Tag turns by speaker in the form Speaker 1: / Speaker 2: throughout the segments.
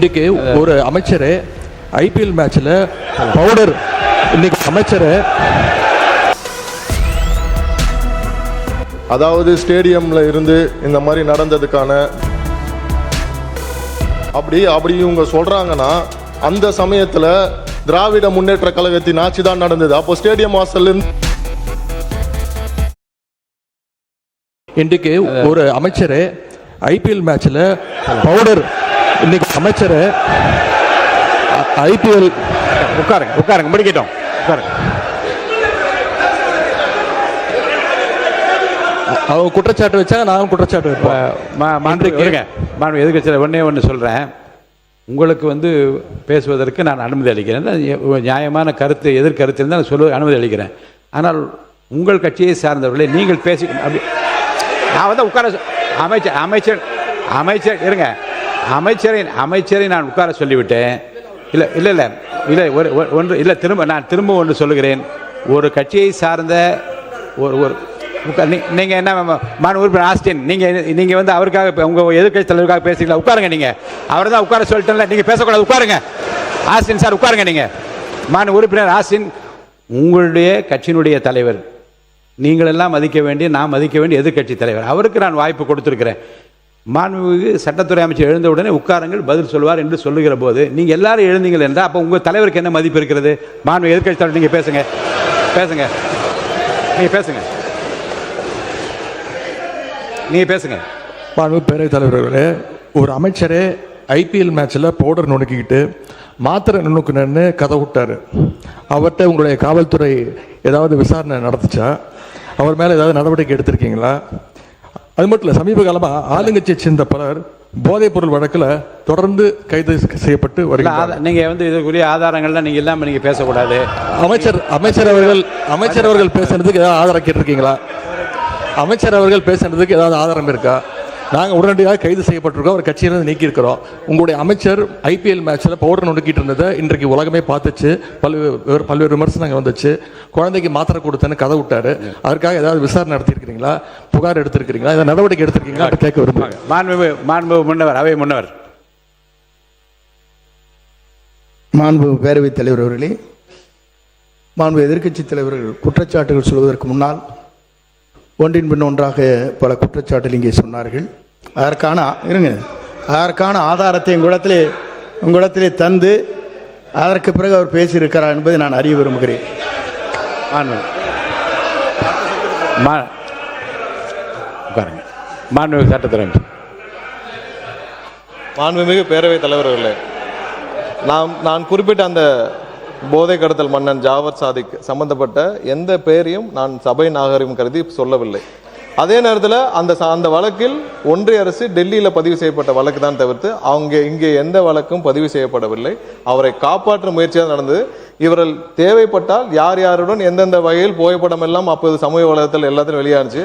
Speaker 1: இன்னைக்கு ஒரு அமைச்சர் ஐபிஎல் மேட்ச்ல பவுடர் இன்னைக்கு அமைச்சர்
Speaker 2: அதாவது ஸ்டேடியம்ல இருந்து இந்த மாதிரி நடந்ததுக்கான அப்படி இவங்க சொல்றாங்கன்னா அந்த சமயத்துல திராவிட முன்னேற்ற கழகத்தின் ஆட்சி தான் நடந்தது. அப்போ ஸ்டேடியம் வாசல்ல இருந்து
Speaker 1: இன்றைக்கு ஒரு அமைச்சர் ஐபிஎல் மேட்ச்ல பவுடர் இன்னைக்கு அமைச்சர் ஐபிஎல்
Speaker 3: உட்காருங்க முடிக்கட்டும் உட்காருங்க.
Speaker 1: அவங்க குற்றச்சாட்டு வச்சா நானும் குற்றச்சாட்டு வைப்பேன்.
Speaker 3: எதிர்கட்சியில் ஒன்று சொல்கிறேன். உங்களுக்கு பேசுவதற்கு நான் அனுமதி அளிக்கிறேன். நியாயமான கருத்து எதிர்கருத்து இருந்தால் நான் சொல்ல அனுமதி அளிக்கிறேன். ஆனால் உங்கள் கட்சியை சார்ந்தவர்களே நீங்கள் பேசி அப்படி நான் உட்கார அமைச்சர் இருங்க அமைச்சரை நான் உட்கார சொல்லிவிட்டேன். இல்லை நான் திரும்ப ஒன்று சொல்லுகிறேன். ஒரு கட்சியை சார்ந்த ஒரு நீங்கள் என்ன உறுப்பினர் ஆஸ்டின் நீங்கள் அவருக்காக உங்கள் எதிர்கட்சி தலைவருக்காக பேசுறீங்களா? உட்காருங்க. நீங்கள் அவர் தான் உட்கார சொல்லிட்டேன்ல, நீங்கள் பேசக்கூடாது. உட்காருங்க ஆஸ்டின் சார், உட்காருங்க. நீங்கள் உறுப்பினர் ஆஸ்டின் உங்களுடைய கட்சியினுடைய தலைவர், நீங்கள் எல்லாம் மதிக்க வேண்டிய, நான் மதிக்க வேண்டிய எதிர்கட்சி தலைவர், அவருக்கு நான் வாய்ப்பு கொடுத்துருக்கிறேன். மாண்புமிகு சட்டத்துறை அமைச்சர் எழுந்த உடனே உட்காருங்கள், பதில் சொல்வார் என்று சொல்லுகிற போது நீங்கள் எல்லாரும் எழுந்தீங்கள் என்றால் அப்போ உங்கள் தலைவருக்கு என்ன மதிப்பு இருக்கிறது? மாண்புமிகு எதிர்கட்சி தலைவர் நீங்கள் பேசுங்க.
Speaker 1: மாண்புமிகு பேரவைத் தலைவர்களே, ஒரு அமைச்சரே ஐபிஎல் மேட்ச்ல பவுடர் நுணுக்கிக்கிட்டு மாத்திரை நுணுக்குன்னு கதை விட்டாரு. அவர்கிட்ட உங்களுடைய காவல்துறை ஏதாவது விசாரணை நடத்துச்சா? அவர் மேலே ஏதாவது நடவடிக்கை எடுத்திருக்கீங்களா? அது மட்டும் இல்லை, சமீப காலமாக ஆளுங்கட்சியை சேர்ந்த பலர் போதைப் பொருள் வழக்கில் தொடர்ந்து கைது செய்யப்பட்டு வருகிறார்.
Speaker 3: நீங்கள் இதுக்குரிய ஆதாரங்கள்லாம் நீங்கள் இல்லாமல் நீங்கள் பேசக்கூடாது.
Speaker 1: அமைச்சர் அவர்கள் பேசுறதுக்கு ஏதாவது ஆதாரம் கேட்டிருக்கீங்களா? அமைச்சர் அவர்கள் பேசுறதுக்கு ஏதாவது ஆதாரம் இருக்கா? நாங்கள் உடனடியாக கைது செய்யப்பட்டிருக்கோம், ஒரு கட்சியிலிருந்து நீக்கியிருக்கிறோம். உங்களுடைய அமைச்சர் ஐபிஎல் மேட்ச்சில் பவுடர் நுணுக்கிட்டு இருந்ததை இன்றைக்கு உலகமே பார்த்துச்சு. பல்வேறு விமர்சனங்கள் வந்துச்சு. குழந்தைக்கு மாத்திரை கொடுத்தேன்னு கதை விட்டாரு. அதற்காக ஏதாவது விசாரணை நடத்தியிருக்கிறீங்களா? புகார் எடுத்திருக்கிறீங்களா? ஏதாவது நடவடிக்கை எடுத்திருக்கீங்களா? கேட்க விரும்புகிறேன்.
Speaker 3: மாண்பு முன்னவர், அவை முன்னவர்.
Speaker 4: மாண்பு பேரவைத் தலைவர் அவர்களே, மாண்பு எதிர்க்கட்சி தலைவர்கள் குற்றச்சாட்டுகள் சொல்வதற்கு முன்னால் ஒன்றின் பின் ஒன்றாக பல குற்றச்சாட்டுகள் இங்கே சொன்னார்கள். அதற்கான ஆதாரத்தை உங்களிடத்திலே தந்து அதற்கு பிறகு அவர் பேசியிருக்கிறார் என்பதை நான் அறிய விரும்புகிறேன்.
Speaker 3: மாண்புமிகு சட்டத்துறை
Speaker 2: மாண்புமிகு பேரவைத் தலைவர்களே, நான் குறிப்பிட்ட அந்த போதை கடத்தல் மன்னன் ஜாவத் சாதிக் சம்பந்தப்பட்ட எந்த பெயரையும் நான் சபை நாகரிகம் கருதி சொல்லவில்லை. அதே நேரத்தில் அந்த வழக்கில் ஒன்றிய அரசு டெல்லியில் பதிவு செய்யப்பட்ட வழக்கு தான் தவிர்த்து இங்கே எந்த வழக்கும் பதிவு செய்யப்படவில்லை. அவரை காப்பாற்றும் முயற்சியாக நடந்தது. இவர்கள் தேவைப்பட்டால் யாருடன் எந்தெந்த வகையில் புகைப்படம் எல்லாம் அப்போது சமூக வலைதளத்தில் எல்லாத்திலும் வெளியானுச்சு.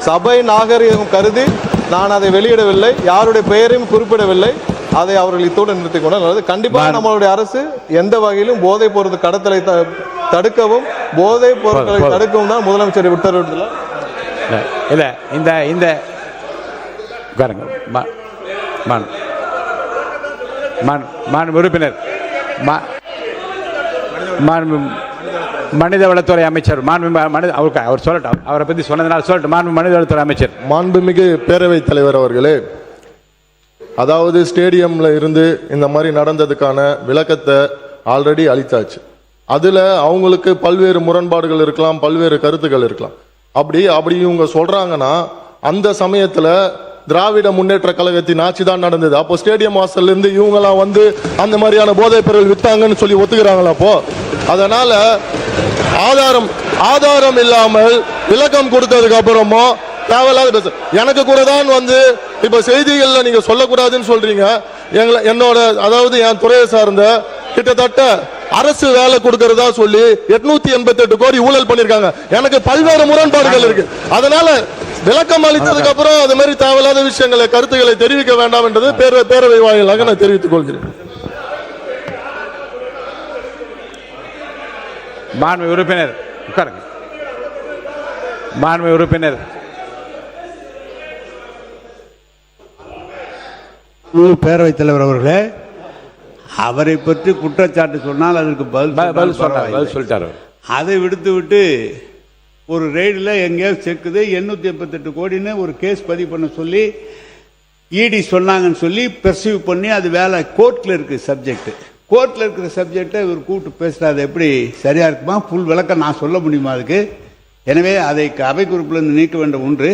Speaker 2: சபை நாகரிகம் கருதி நான் அதை வெளியிடவில்லை, யாருடைய பெயரையும் குறிப்பிடவில்லை. அதை அவர்கள் இத்தோடு நிறுத்திக் கொண்டால் நல்லது. கண்டிப்பாக நம்மளுடைய அரசு எந்த வகையிலும் போதைப் பொருள் கடத்தலை தடுக்கவும் போதைப் பொருட்களை தடுக்கவும் தான் முதலமைச்சர் உத்தரவிட்டுள்ளார்.
Speaker 3: இல்லை இந்த உறுப்பினர் மனிதவளத்துறை அமைச்சர் அவர் சொல்லட்டும், அவரை பற்றி சொன்னதுனால சொல்லட்டும். மனிதவளத்துறை அமைச்சர்.
Speaker 2: மாண்புமிகு பேரவைத் தலைவர் அவர்களே, அதாவது ஸ்டேடியம்ல இருந்து இந்த மாதிரி நடந்ததுக்கான விளக்கத்தை ஆல்ரெடி அளித்தாச்சு. அதுல அவங்களுக்கு பல்வேறு முரண்பாடுகள் இருக்கலாம், பல்வேறு கருத்துக்கள் இருக்கலாம். அப்படி இவங்க சொல்றாங்கன்னா அந்த சமயத்துல திராவிட முன்னேற்ற கழகத்தின் ஆட்சி தான் நடந்தது. அப்போ ஸ்டேடியம் வாசல்ல இருந்து இவங்கெல்லாம் அந்த மாதிரியான போதைப் பொருள் வித்தாங்கன்னு சொல்லி ஒத்துக்கிறாங்களா? அப்போ அதனால ஆதாரம் இல்லாமல் விளக்கம் கொடுத்ததுக்கு அப்புறமோ தேவையில்லாத பேச எனக்கு கூட தான் இப்ப செய்திகள்ல நீங்க சொல்லக்கூடாதுன்னு சொல்றீங்க. என்னோட அதாவது என் துறையை சார்ந்த கிட்டத்தட்ட அரசு வேலை கொடுக்கறதா சொல்லி 888 கோடி ஊழல் பண்ணிருக்காங்க. எனக்கு பல்வேறு முரண்பாடுகள் இருக்கு. அதனால விளக்கம் அளித்ததுக்கு அப்புறம் அது மாதிரி தேவையில்லாத விஷயங்களை கருத்துக்களை தெரிவிக்க வேண்டாம் என்றது பேரவை வாயிலாக நான் தெரிவித்துக் கொள்கிறேன்.
Speaker 3: மாண்பு உறுப்பினர் உட்காருங்க. மாண்பு உறுப்பினர்
Speaker 4: பேரவைத் தலைவர் அவர்களே,
Speaker 5: அவரை பற்றி குற்றச்சாட்டு சொன்னால் அதற்கு பதில்
Speaker 3: சொல்லிட்டாரு.
Speaker 5: அதை விட்டு ஒரு ரெய்டில் எங்கேயாவது செக்குது 888 கோடின்னு ஒரு கேஸ் பதிவு பண்ண சொல்லி இடி சொன்னாங்கன்னு சொல்லி பெர்சீவ் பண்ணி அது வேலை கோர்ட்டில் இருக்குது சப்ஜெக்ட். கோர்ட்டில் இருக்கிற சப்ஜெக்டை இவர் கூப்பிட்டு பேசுகிறது எப்படி சரியாக இருக்குமா? ஃபுல் விளக்கம் நான் சொல்ல முடியுமா அதுக்கு? எனவே அதை அவை குறிப்பிலிருந்து நீக்க வேண்டும். 1.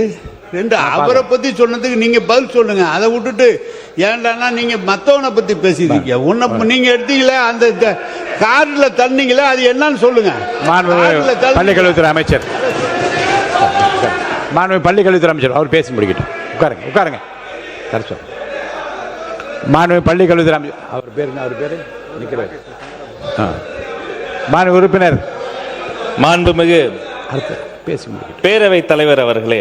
Speaker 5: 2, அவரை பற்றி சொன்னதுக்கு நீங்கள் பதில் சொல்லுங்க. அதை விட்டுட்டு ஏன்டானா நீங்கள் மற்றவனை பற்றி பேசியிருக்கீங்க. உன்னை நீங்கள் எடுத்தீங்களே அந்த காரில் தண்ணீங்களே அது என்னன்னு சொல்லுங்க.
Speaker 3: பள்ளிக்கல்வித்துறை அமைச்சர் பள்ளிக்கல்வித்துறை அமைச்சர் அவர் பேசி முடிக்கட்டும். உட்காருங்க. மாண்புமிகு பள்ளிக்கல்வித்துறை அமைச்சர் அவர் பேர் நிற்கிறார். மாண்புமிகு உறுப்பினர்
Speaker 6: மாண்புமிகு
Speaker 3: பேசி முடிக்கட்டும்.
Speaker 6: பேரவைத் தலைவர் அவர்களே,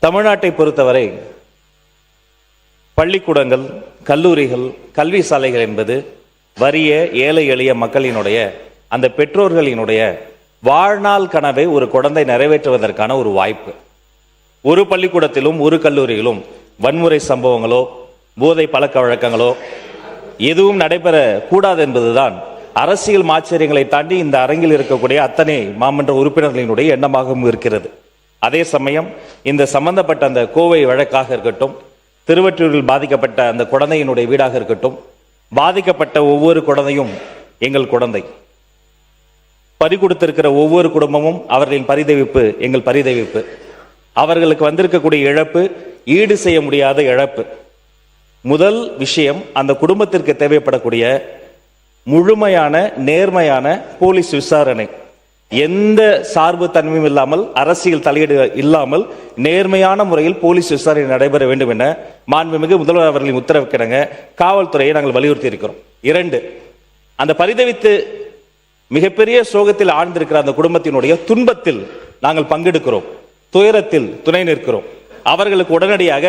Speaker 6: தமிழ்நாட்டை பொறுத்தவரை பள்ளிக்கூடங்கள், கல்லூரிகள், கல்வி சாலைகள் என்பது வறிய ஏழை எளிய மக்களினுடைய அந்த பெற்றோர்களினுடைய வாழ்நாள் கனவை ஒரு குழந்தை நிறைவேற்றுவதற்கான ஒரு வாய்ப்பு. ஒரு பள்ளிக்கூடத்திலும் ஒரு கல்லூரியிலும் வன்முறை சம்பவங்களோ போதை பழக்க வழக்கங்களோ எதுவும் நடைபெற கூடாது என்பதுதான் அரசியல் மாச்சரியங்களை தாண்டி இந்த அரங்கில் இருக்கக்கூடிய அத்தனை மாமன்ற உறுப்பினர்களினுடைய எண்ணமாகவும் இருக்கிறது. அதே சமயம் இந்த சம்பந்தப்பட்ட அந்த கோவை வழக்காக இருக்கட்டும், திருவற்றூரில் பாதிக்கப்பட்ட அந்த குழந்தையினுடைய வீடாக இருக்கட்டும், பாதிக்கப்பட்ட ஒவ்வொரு குழந்தையும் எங்கள் குழந்தை. பறி கொடுத்திருக்கிற ஒவ்வொரு குடும்பமும் அவர்களின் பரிதவிப்பு எங்கள் பரிதவிப்பு. அவர்களுக்கு வந்திருக்கக்கூடிய இழப்பு ஈடு செய்ய முடியாத இழப்பு. முதல் விஷயம், அந்த குடும்பத்திற்கு தேவைப்படக்கூடிய முழுமையான நேர்மையான போலீஸ் விசாரணை. எந்த சார்பு தன்மையும் இல்லாமல், அரசியல் தலையீடு இல்லாமல் நேர்மையான முறையில் போலீஸ் விசாரணை நடைபெற வேண்டும் என மாண்புமிகு முதல்வர் அவர்களின் உத்தரவுக்கிணங்க காவல்துறையை நாங்கள் வலியுறுத்தி இருக்கிறோம். 2, அந்த பரிதவித்து மிகப்பெரிய சோகத்தில் ஆழ்ந்திருக்கிற அந்த குடும்பத்தினுடைய துன்பத்தில் நாங்கள் பங்கெடுக்கிறோம், துயரத்தில் துணை நிற்கிறோம். அவர்களுக்கு உடனடியாக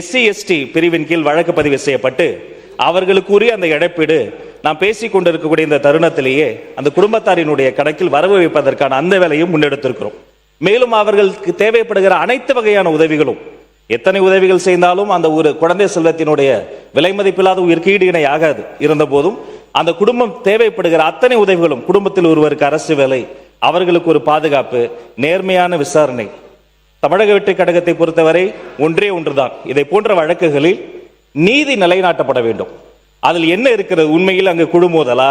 Speaker 6: SC/ST பிரிவின் கீழ் வழக்கு பதிவு செய்யப்பட்டு அவர்களுக்கு உரிய அந்த இழப்பீடு நாம் பேசிக் கொண்டிருக்கக்கூடிய இந்த தருணத்திலேயே அந்த குடும்பத்தாரினுடைய கணக்கில் வரவு வைப்பதற்கான அந்த வேலையும் முன்னெடுத்திருக்கிறோம். மேலும் அவர்களுக்கு தேவைப்படுகிற அனைத்து வகையான உதவிகளும், எத்தனை உதவிகள் செய்தாலும் அந்த ஒரு குழந்தை செல்வத்தினுடைய விலை மதிப்பில்லாத உயிருக்கு ஈடு இணை ஆகாது. இருந்த போதும் அந்த குடும்பம் தேவைப்படுகிற அத்தனை உதவிகளும், குடும்பத்தில் ஒருவருக்கு அரசு வேலை, அவர்களுக்கு ஒரு பாதுகாப்பு, நேர்மையான விசாரணை. தமிழக வெற்றிக் கழகத்தை பொறுத்தவரை ஒன்றே ஒன்றுதான், இதை போன்ற வழக்குகளில் நீதி நிலைநாட்டப்பட வேண்டும். அதில் என்ன இருக்கிறது? உண்மையில் அங்கு குழு மோதலா,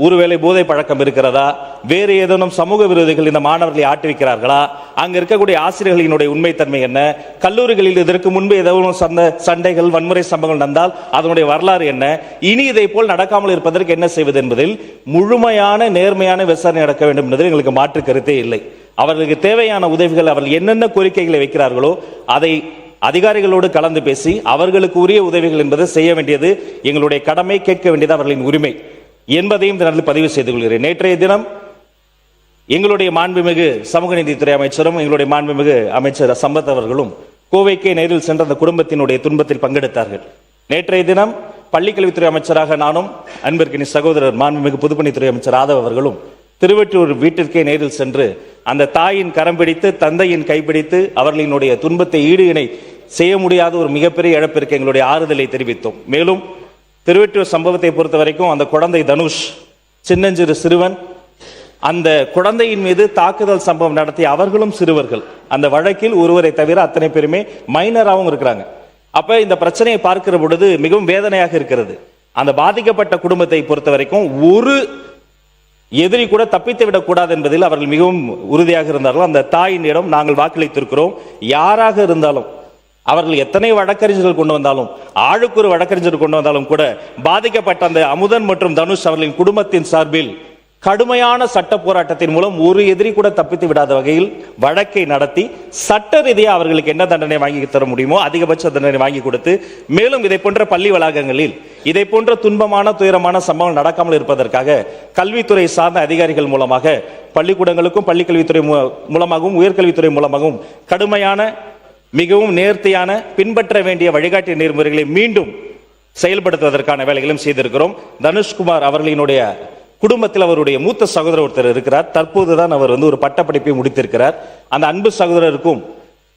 Speaker 6: ஒருவேளை போதை பழக்கம் இருக்கிறதா, வேறு ஏதேனும் சமூக விரோதிகள் இந்த மாணவர்களை ஆட்டுவிக்கிறார்களா, அங்க இருக்கக்கூடிய ஆசிரியர்களினுடைய உண்மைத்தன்மை என்ன, கல்லூரிகளில் இதற்கு முன்பு ஏதோ சண்டைகள் வன்முறை சம்பவங்கள் நடந்தால் அதனுடைய வரலாறு என்ன, இனி இதை போல் நடக்காமல் இருப்பதற்கு என்ன செய்வது என்பதில் முழுமையான நேர்மையான விசாரணை நடக்க வேண்டும் என்பதில் எங்களுக்கு மாற்று கருத்தே இல்லை. அவர்களுக்கு தேவையான உதவிகள், அவர்கள் என்னென்ன கோரிக்கைகளை வைக்கிறார்களோ அதை அதிகாரிகளோடு கலந்து பேசி அவர்களுக்கு உரிய உதவிகள் என்பதை செய்ய வேண்டியது எங்களுடைய கடமை, கேட்க வேண்டியது அவர்களின் உரிமை என்பதையும் இதனால் பதிவு செய்து கொள்கிறேன். நேற்றைய தினம் எங்களுடைய மாண்புமிகு சமூக நீதித்துறை அமைச்சரும் எங்களுடைய மாண்புமிகு அமைச்சர் சம்பத் அவர்களும் கோவைக்கே நேரில் சென்ற அந்த குடும்பத்தினுடைய துன்பத்தில் பங்கெடுத்தார்கள். நேற்றைய தினம் பள்ளிக்கல்வித்துறை அமைச்சராக நானும், அன்பிற்கினி சகோதரர் மாண்புமிகு பொதுப்பணித்துறை அமைச்சர் ஆதவ் அவர்களும் திருவற்றூர் வீட்டிற்கே நேரில் சென்று அந்த தாயின் கரம் பிடித்து, தந்தையின் கைப்பிடித்து அவர்களினுடைய துன்பத்தை ஈடு இணை செய்ய முடியாத ஒரு மிகப்பெரிய இழப்பிற்கு எங்களுடைய ஆறுதலை தெரிவித்தோம். மேலும் திருவற்றூர் சம்பவத்தை பொறுத்த வரைக்கும் அந்த குழந்தை தனுஷ், சின்னஞ்சிறு சிறுவன், அந்த குழந்தையின் மீது தாக்குதல் சம்பவம் நடத்திய அவர்களும் சிறுவர்கள். அந்த வழக்கில் ஒருவரை தவிர அத்தனை பேருமே மைனராகவும் இருக்கிறாங்க. அப்ப இந்த பிரச்சனையை பார்க்கிற பொழுது மிகவும் வேதனையாக இருக்கிறது. அந்த பாதிக்கப்பட்ட குடும்பத்தை பொறுத்த வரைக்கும் ஒரு எதிரி கூட தப்பித்து விடக்கூடாது என்பதில் அவர்கள் மிகவும் உறுதியாக இருந்தார்கள். அந்த தாயினிடம் நாங்கள் வாக்களித்திருக்கிறோம். யாராக இருந்தாலும், அவர்கள் எத்தனை வழக்கறிஞர்கள் கொண்டு வந்தாலும், ஆளுக்கு ஒரு வழக்கறிஞர் கொண்டு வந்தாலும் கூட பாதிக்கப்பட்ட அந்த அமுதன் மற்றும் தனுஷ் அவர்களின் குடும்பத்தின் சார்பில் கடுமையான சட்ட போராட்டத்தின் மூலம் ஒரு எதிரி கூட தப்பித்து விடாத வகையில் வழக்கை நடத்தி சட்ட ரீதியாக அவர்களுக்கு என்ன தண்டனை வாங்கி தர முடியுமோ அதிகபட்ச தண்டனை வாங்கி கொடுத்து, மேலும் இதை போன்ற பள்ளி வளாகங்களில் இதை போன்ற துன்பமான துயரமான சம்பவங்கள் நடக்காமல் இருப்பதற்காக கல்வித்துறை சார்ந்த அதிகாரிகள் மூலமாக பள்ளிக்கூடங்களுக்கும் பள்ளிக்கல்வித்துறை மூலமாகவும் உயர்கல்வித்துறை மூலமாகவும் கடுமையான மிகவும் நேர்த்தியான பின்பற்ற வேண்டிய வழிகாட்டு நெறிமுறைகளை மீண்டும் செயல்படுத்துவதற்கான வேலைகளும் செய்திருக்கிறோம். தனுஷ்குமார் அவர்களினுடைய குடும்பத்தில் அவருடைய மூத்த சகோதரர் ஒருத்தர் இருக்கிறார். தற்போதுதான் அவர் ஒரு பட்டப்படிப்பை முடித்திருக்கிறார். அந்த அன்பு சகோதரருக்கும்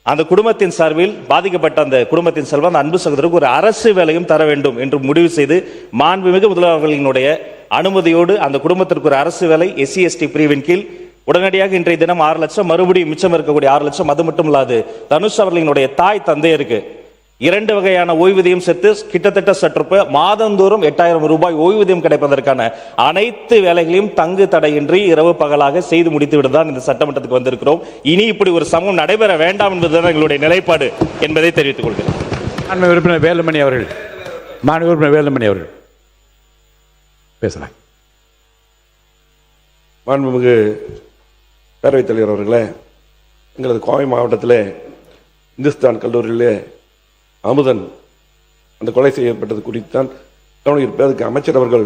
Speaker 6: அந்த குடும்பத்தின் சார்பில் பாதிக்கப்பட்ட அந்த குடும்பத்தின் சார்பில் அந்த அன்பு சகோதரருக்கு ஒரு அரசு வேலையும் தர வேண்டும் என்று முடிவு செய்து மாண்புமிகு முதல்வர்களினுடைய அனுமதியோடு அந்த குடும்பத்திற்கு ஒரு அரசு வேலை SC/ST பிரிவின் கீழ் உடனடியாக இன்றைய தினம் 6 லட்சம், மறுபடியும் மிச்சம் இருக்கக்கூடிய 6 லட்சம், அது மட்டும் இல்லாது தனுஷ் அவர்களினுடைய தாய் தந்தையருக்கு 2 வகையான ஓய்வூதியம் சேர்த்து கிட்டத்தட்ட சற்று மாதந்தோறும் 8000 ரூபாய் ஓய்வூதியம் கிடைப்பதற்கான அனைத்து வேலைகளையும் தங்கு தடையின்றி இரவு பகலாக செய்து முடித்து விட்டுதான் இந்த சட்டமன்றத்துக்கு வந்திருக்கிறோம். இனி இப்படி ஒரு சமூகம் நடைபெற வேண்டாம் என்பதுதான் எங்களுடைய நிலைப்பாடு என்பதை தெரிவித்துக் கொள்கிறேன்.
Speaker 3: மாண்புமிகு உறுப்பினர் வேலுமணி அவர்கள், மாண்புமிகு உறுப்பினர் வேலுமணி அவர்கள் பேசலாம்.
Speaker 7: மாண்புமிகு பேரவைத் தலைவர் அவர்களே, எங்களது கோவை மாவட்டத்தில் இந்துஸ்தான் கல்லூரியிலே அமுதன் அந்த கொலை செய்யப்பட்டது குறித்து தான் கவனிப்பேன். அதுக்கு அமைச்சர் அவர்கள்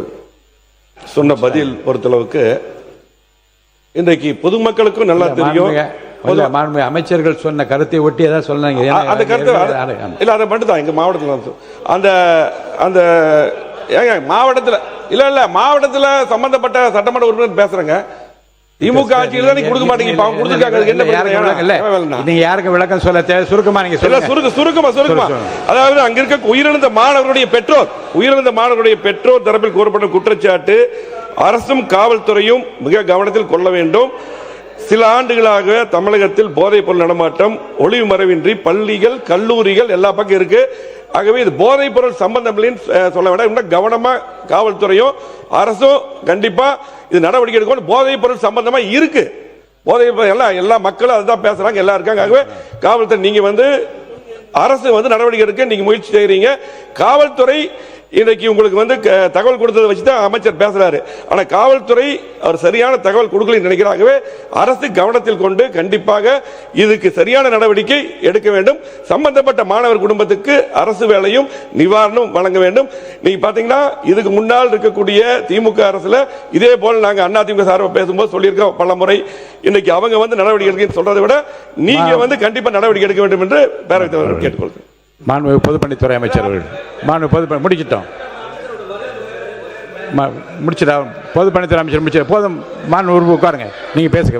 Speaker 7: சொன்ன பதில் பொறுத்தளவுக்கு இன்றைக்கு பொதுமக்களுக்கும் நல்லா தெரியும்.
Speaker 3: மாண்புமிகு அமைச்சர்கள் சொன்ன கருத்தை ஒட்டி ஏதாவது சொன்னாங்க.
Speaker 7: அந்த கருத்து இல்லை, அதை மட்டும் தான் எங்க மாவட்டத்தில் அந்த அந்த ஏங்க மாவட்டத்தில் இல்ல மாவட்டத்தில் சம்பந்தப்பட்ட சட்டமன்ற உறுப்பினர் பேசுறேங்க. திமுக ஆட்சியில் தான் கொடுக்க மாட்டீங்க.
Speaker 3: நீங்க யாருக்கு விளக்கம் சொல்ல தேவை? சுருக்கமா நீங்க சொல்லுங்க.
Speaker 7: சுருக்கமா அதாவது அங்க இருக்க உயிரிழந்த மாணவருடைய பெற்றோர் தரப்பில் கூறப்பட்ட குற்றச்சாட்டு அரசும் காவல்துறையும் மிக கவனத்தில் கொள்ள வேண்டும். சில ஆண்டுகளாக தமிழகத்தில் போதைப் பொருள் நடமாட்டம் ஒளிவு மறைவின்றி பள்ளிகள், கல்லூரிகள் எல்லா பக்கம் இருக்கு. ஆகவே இது போதைப் பொருள் சம்பந்தம் சொல்ல வேண்டாம். இன்னும் கவனமா காவல்துறையும் அரசும் கண்டிப்பா இது நடவடிக்கை எடுக்கணும். போதைப் பொருள் சம்பந்தமா இருக்கு. போதைப் பொருள் எல்லா மக்களும் அதுதான் பேசுறாங்க, எல்லாம் இருக்காங்க. ஆகவே காவல்துறை நீங்க அரசு நடவடிக்கை எடுக்க நீங்க முயற்சி செய்யறீங்க. காவல்துறை இன்னைக்கு உங்களுக்கு தகவல் கொடுத்ததை வச்சுதான் அமைச்சர் பேசுறாரு. ஆனா காவல்துறை அவர் சரியான தகவல் கொடுக்கல நினைக்கிறாங்கவே. அரசு கவனத்தில் கொண்டு கண்டிப்பாக இதுக்கு சரியான நடவடிக்கை எடுக்க வேண்டும். சம்பந்தப்பட்ட மாணவர் குடும்பத்துக்கு அரசு வேலையும் நிவாரணம் வழங்க வேண்டும். நீங்க பாத்தீங்கன்னா இதுக்கு முன்னால் இருக்கக்கூடிய திமுக அரசுல இதே போல நாங்க அதிமுக சார்பாக பேசும்போது சொல்லியிருக்கோம் பல முறை. இன்னைக்கு அவங்க நடவடிக்கை எடுக்க சொல்றதை விட நீங்க கண்டிப்பா நடவடிக்கை எடுக்க வேண்டும் என்று பேரவைத் தலைவர் கேட்டுக்கொள்கிறேன்.
Speaker 3: மாண்புமிகு பொதுப்பணித்துறை அமைச்சர் அவர்கள், மாண்புமிகு முடிச்சிட்டோம், முடிச்சிட்டா பொதுப்பணித்துறை அமைச்சர் முடிச்சிட போதும். மாண்புமிகு உட்காருங்க, நீங்க பேசுங்க.